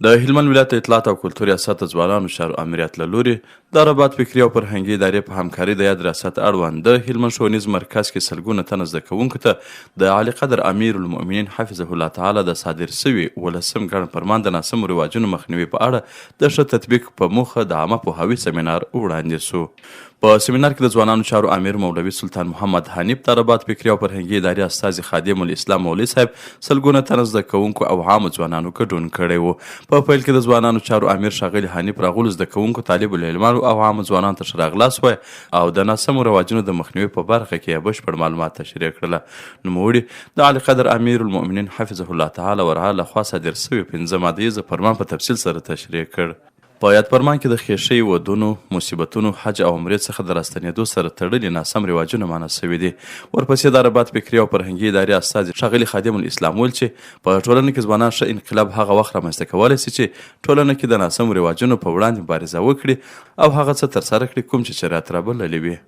د هلمند ولایت اطلاعات او کلتور ریاست د ځوانانو چارو امریت له لوري د رباط فکري او فرهنګي ادارې په همکاري د یاد ریاست اړوند د هلمند ښوونیز مرکز کې سلګونه تنه زده کوونکو ته د اعلی قدر امیر المؤمنین حفظه الله تعالی د صادر سوي 18 ګڼ فرمان د ناسمو رواجونو مخنیوي په اړه د ښه تطبیق په موخه د عامه پوهاوي سیمینار وړاندې سو. په سیمینار کې د ځوانانو چارو امیر مولوي سلطان محمد حنیف د رباط فکري او فرهنګي ادارې استازي خادم الاسلام مولوي صاحب سلګونه تنه زده کوونکو او عامو ځوانانو ګډون کړی و. په پیل کې د ځوانانو چارو امیر ښاغلي حنیف راغلو زده کوونکو طالب العلمانو او عامو ځوانانو ته ښه راغلاست وایه او د ناسمو رواجونو د مخنیوي په برخه کې یې بشپړ معلومات تشریح کړله. نوموړي د اعلی قدر امیر المؤمنین حفظه الله تعالی ورعاله لخوا صادر سوي 15 مادیزه فرمان په تفصیل سره تشریح کړ. په یاد فرمان کې د خیښۍ، ودونو، مصیبتونو، حج او عمرې څخه د راستنېدو سره تړلي ناسم رواجونه منع سوي دي. ورپسې د رباط فکري او فرهنګي ادارې استازي ښاغلي خادم الاسلام ویل چې په ټولنه کې ځوانان ښه انقلاب هغه وخت رامنځته کولی سي چې ټولنه کې د ناسمو رواجونو په وړاندې مبارزه وکړي او هغه څه ترسره کړي کوم چې شریعت رابللي وي.